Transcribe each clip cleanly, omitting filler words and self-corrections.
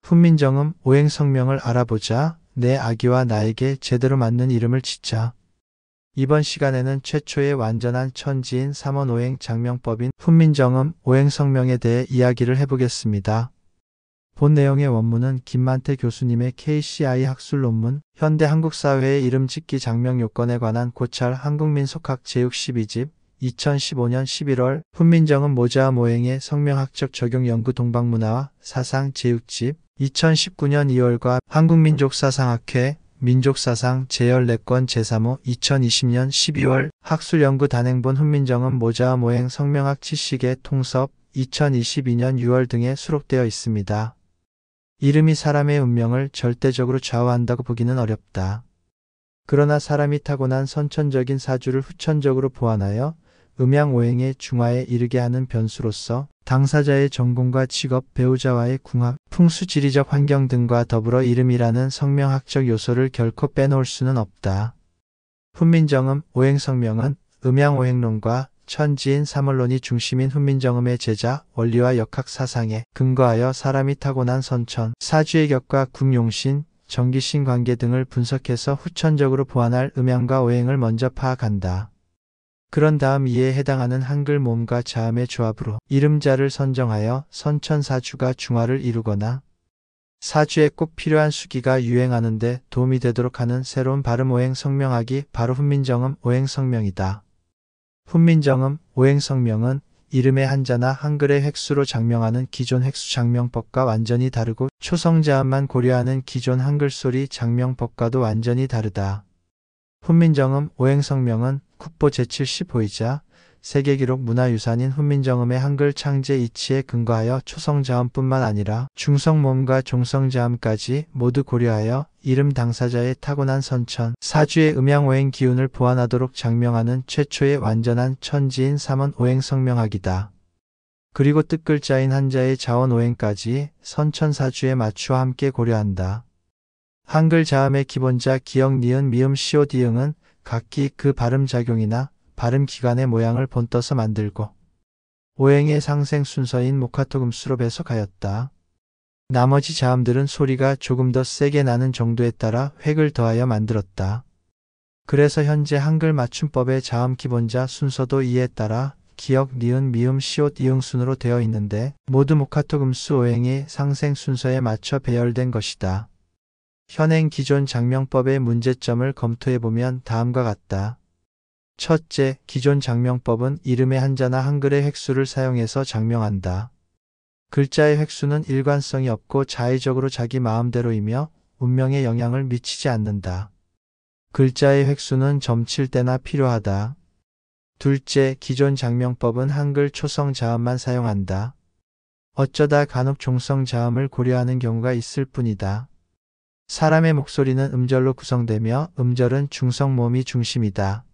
훈민정음 오행성명을 알아보자. 내 아기와 나에게 제대로 맞는 이름을 짓자. 이번 시간에는 최초의 완전한 천지인 삼원오행 장명법인 훈민정음 오행성명에 대해 이야기를 해보겠습니다. 본 내용의 원문은 김만태 교수님의 KCI 학술 논문 현대 한국사회의 이름 짓기 장명 요건에 관한 고찰 한국민속학 제62집 2015년 11월 훈민정음 모자암 오행의 성명학적 적용 연구 동방문화와 사상 제6집 2019년 2월과 한국민족사상학회 민족사상 제14권 제3호 2020년 12월 학술연구 단행본 훈민정음 모자암 오행 성명학 치식의 통섭 2022년 6월 등에 수록되어 있습니다. 이름이 사람의 운명을 절대적으로 좌우한다고 보기는 어렵다. 그러나 사람이 타고난 선천적인 사주를 후천적으로 보완하여 음양오행의 중화에 이르게 하는 변수로서 당사자의 전공과 직업, 배우자와의 궁합, 풍수지리적 환경 등과 더불어 이름이라는 성명학적 요소를 결코 빼놓을 수는 없다. 훈민정음 오행성명은 음양오행론과 천지인 삼월론이 중심인 훈민정음의 제자, 원리와 역학 사상에 근거하여 사람이 타고난 선천, 사주의 격과 궁용신, 정기신 관계 등을 분석해서 후천적으로 보완할 음양과 오행을 먼저 파악한다. 그런 다음 이에 해당하는 한글 몸과 자음의 조합으로 이름자를 선정하여 선천사주가 중화를 이루거나 사주에 꼭 필요한 수기가 유행하는데 도움이 되도록 하는 새로운 발음 오행 성명학이 바로 훈민정음 오행성명이다. 훈민정음 오행성명은 이름의 한자나 한글의 획수로 장명하는 기존 획수 장명법과 완전히 다르고 초성자음만 고려하는 기존 한글소리 장명법과도 완전히 다르다. 훈민정음 오행성명은 국보 제75이자 세계기록 문화유산인 훈민정음의 한글 창제 이치에 근거하여 초성자음뿐만 아니라 중성모음과 종성자음까지 모두 고려하여 이름 당사자의 타고난 선천, 사주의 음양오행 기운을 보완하도록 장명하는 최초의 완전한 천지인 삼원 오행성명학이다. 그리고 뜻글자인 한자의 자원오행까지 선천사주에 맞추어 함께 고려한다. 한글 자음의 기본자 기역, 니은, 미음, 시옷, 이응은 각기 그 발음작용이나 발음기간의 모양을 본떠서 만들고 오행의 상생 순서인 목화토금수로 배석하였다. 나머지 자음들은 소리가 조금 더 세게 나는 정도에 따라 획을 더하여 만들었다. 그래서 현재 한글 맞춤법의 자음 기본자 순서도 이에 따라 기역, 니은, 미음, 시옷, 이응 순으로 되어 있는데 모두 목화토금수 오행의 상생 순서에 맞춰 배열된 것이다. 현행 기존 장명법의 문제점을 검토해보면 다음과 같다. 첫째, 기존 장명법은 이름의 한자나 한글의 획수를 사용해서 장명한다. 글자의 획수는 일관성이 없고 자의적으로 자기 마음대로이며 운명에 영향을 미치지 않는다. 글자의 획수는 점칠 때나 필요하다. 둘째, 기존 장명법은 한글 초성 자음만 사용한다. 어쩌다 간혹 종성 자음을 고려하는 경우가 있을 뿐이다. 사람의 목소리는 음절로 구성되며 음절은 중성모음이 중심이다.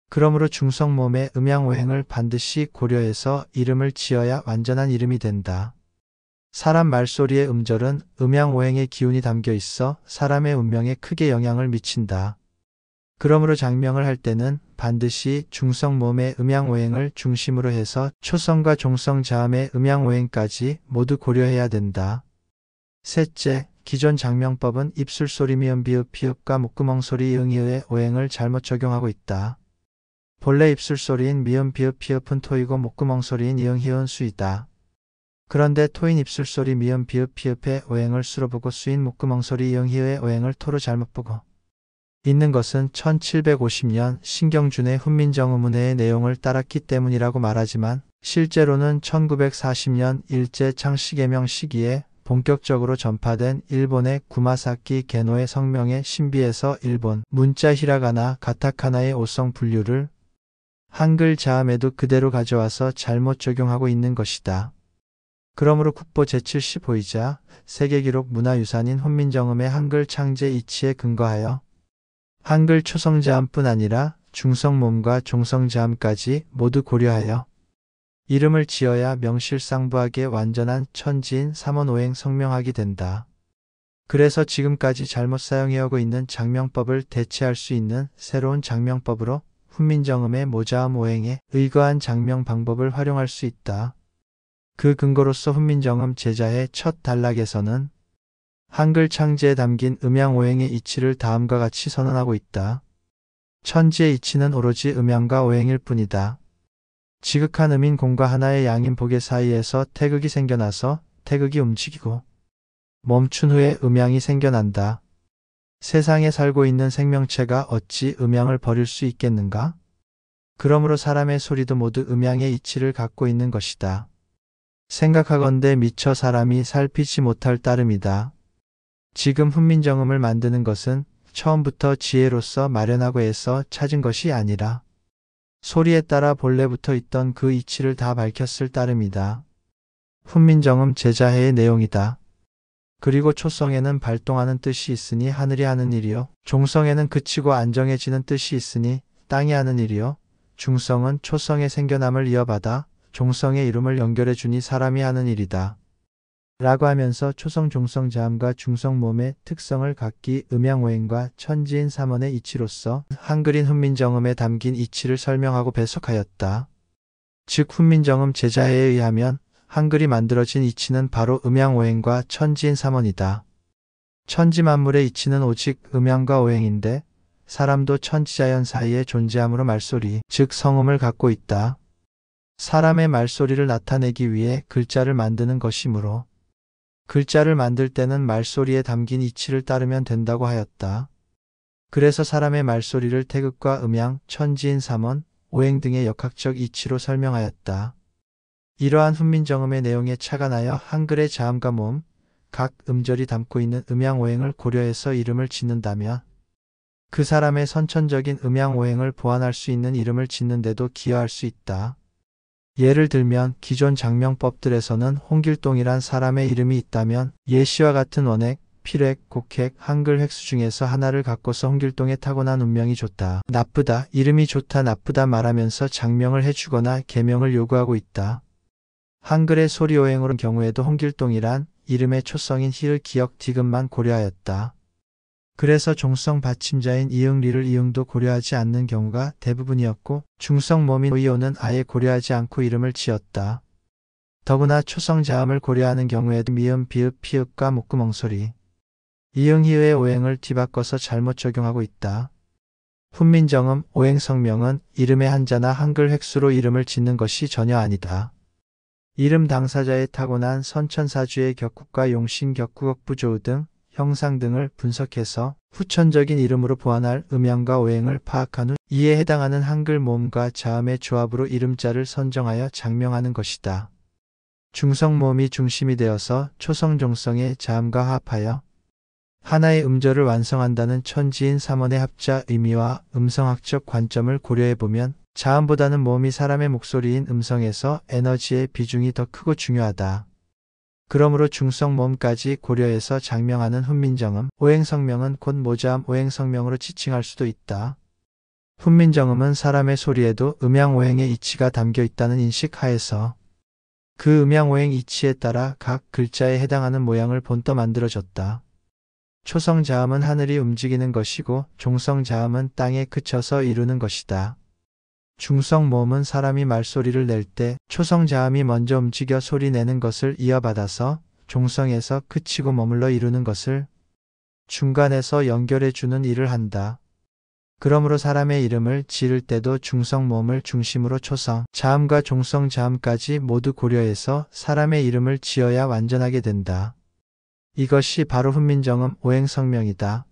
그러므로 중성모음의 음양오행을 반드시 고려해서 이름을 지어야 완전한 이름이 된다. 사람 말소리의 음절은 음양오행의 기운이 담겨 있어 사람의 운명에 크게 영향을 미친다. 그러므로 장명을 할 때는 반드시 중성모음의 음양오행을 중심으로 해서 초성과 종성 자음의 음양오행까지 모두 고려해야 된다. 셋째, 기존 장명법은 입술소리 미음 비읍 피읍과 목구멍소리 이응이의 오행을 잘못 적용하고 있다. 본래 입술소리인 미음 비읍 피읍은 토이고 목구멍소리인 이응 히읗 수이다. 그런데 토인 입술소리 미음 비읍 피읍의 오행을 수로 보고 수인 목구멍소리 이응 히읗의 오행을 토로 잘못 보고 있는 것은 1750년 신경준의 훈민정음운해의 내용을 따랐기 때문이라고 말하지만 실제로는 1940년 일제 창씨개명 시기에 본격적으로 전파된 일본의 구마사키 게노의 성명의 신비에서 일본 문자 히라가나 가타카나의 오성 분류를 한글 자음에도 그대로 가져와서 잘못 적용하고 있는 것이다. 그러므로 국보 제75이자 세계기록 문화유산인 훈민정음의 한글 창제 이치에 근거하여 한글 초성자음뿐 아니라 중성모음과 종성자음까지 모두 고려하여 이름을 지어야 명실상부하게 완전한 천지인 삼원오행 성명학이 된다. 그래서 지금까지 잘못 사용해오고 있는 장명법을 대체할 수 있는 새로운 장명법으로 훈민정음의 모자암 오행에 의거한 장명 방법을 활용할 수 있다. 그 근거로서 훈민정음 제자의 첫 단락에서는 한글 창제에 담긴 음양오행의 이치를 다음과 같이 선언하고 있다. 천지의 이치는 오로지 음양과 오행일 뿐이다. 지극한 음인 공과 하나의 양인 복의 사이에서 태극이 생겨나서 태극이 움직이고 멈춘 후에 음양이 생겨난다. 세상에 살고 있는 생명체가 어찌 음양을 버릴 수 있겠는가? 그러므로 사람의 소리도 모두 음양의 이치를 갖고 있는 것이다. 생각하건대 미처 사람이 살피지 못할 따름이다. 지금 훈민정음을 만드는 것은 처음부터 지혜로서 마련하고 애써 찾은 것이 아니라 소리에 따라 본래부터 있던 그 이치를 다 밝혔을 따름이다. 훈민정음 제자해의 내용이다. 그리고 초성에는 발동하는 뜻이 있으니 하늘이 하는 일이요. 종성에는 그치고 안정해지는 뜻이 있으니 땅이 하는 일이요. 중성은 초성의 생겨남을 이어받아 종성의 이름을 연결해 주니 사람이 하는 일이다. 라고 하면서 초성 종성 자음과 중성 몸의 특성을 각기 음양오행과 천지인 삼원의 이치로서 한글인 훈민정음에 담긴 이치를 설명하고 배석하였다. 즉 훈민정음 제자해에 의하면 한글이 만들어진 이치는 바로 음양오행과 천지인 삼원이다. 천지만물의 이치는 오직 음양과 오행인데 사람도 천지자연 사이에 존재함으로 말소리, 즉 성음을 갖고 있다. 사람의 말소리를 나타내기 위해 글자를 만드는 것이므로 글자를 만들 때는 말소리에 담긴 이치를 따르면 된다고 하였다. 그래서 사람의 말소리를 태극과 음양, 천지인 삼원, 오행 등의 역학적 이치로 설명하였다. 이러한 훈민정음의 내용에 착안하여 한글의 자음과 모음, 각 음절이 담고 있는 음양오행을 고려해서 이름을 짓는다면 그 사람의 선천적인 음양오행을 보완할 수 있는 이름을 짓는 데도 기여할 수 있다. 예를 들면 기존 장명법들에서는 홍길동이란 사람의 이름이 있다면 예시와 같은 원액, 필획, 곡획, 한글 획수 중에서 하나를 갖고서 홍길동의 타고난 운명이 좋다, 나쁘다, 이름이 좋다, 나쁘다 말하면서 장명을 해주거나 개명을 요구하고 있다. 한글의 소리오행으로 경우에도 홍길동이란 이름의 초성인 히읗, 기역, 디귿만 고려하였다. 그래서 종성 받침자인 이응리를 이응도 고려하지 않는 경우가 대부분이었고 중성 몸인 이오는 아예 고려하지 않고 이름을 지었다. 더구나 초성 자음을 고려하는 경우에도 미음, 비읍, 피읍과 목구멍소리, 이응, 히읗의 오행을 뒤바꿔서 잘못 적용하고 있다. 훈민정음, 오행성명은 이름의 한자나 한글 획수로 이름을 짓는 것이 전혀 아니다. 이름 당사자의 타고난 선천사주의 격국과 용신, 격국억, 부조우 등 형상 등을 분석해서 후천적인 이름으로 보완할 음양과 오행을 파악한 후 이에 해당하는 한글 모음과 자음의 조합으로 이름자를 선정하여 장명하는 것이다. 중성 모음이 중심이 되어서 초성 종성의 자음과 합하여 하나의 음절을 완성한다는 천지인 삼원의 합자 의미와 음성학적 관점을 고려해보면 자음보다는 모음이 사람의 목소리인 음성에서 에너지의 비중이 더 크고 중요하다. 그러므로 중성 모음까지 고려해서 장명하는 훈민정음, 오행성명은 곧 모자음 오행성명으로 지칭할 수도 있다. 훈민정음은 사람의 소리에도 음양오행의 이치가 담겨 있다는 인식 하에서 그 음양오행 이치에 따라 각 글자에 해당하는 모양을 본떠 만들어졌다. 초성자음은 하늘이 움직이는 것이고 종성자음은 땅에 그쳐서 이루는 것이다. 중성 모음은 사람이 말소리를 낼 때 초성자음이 먼저 움직여 소리 내는 것을 이어받아서 종성에서 그치고 머물러 이루는 것을 중간에서 연결해 주는 일을 한다. 그러므로 사람의 이름을 지을 때도 중성 모음을 중심으로 초성, 자음과 종성 자음까지 모두 고려해서 사람의 이름을 지어야 완전하게 된다. 이것이 바로 훈민정음 오행성명이다.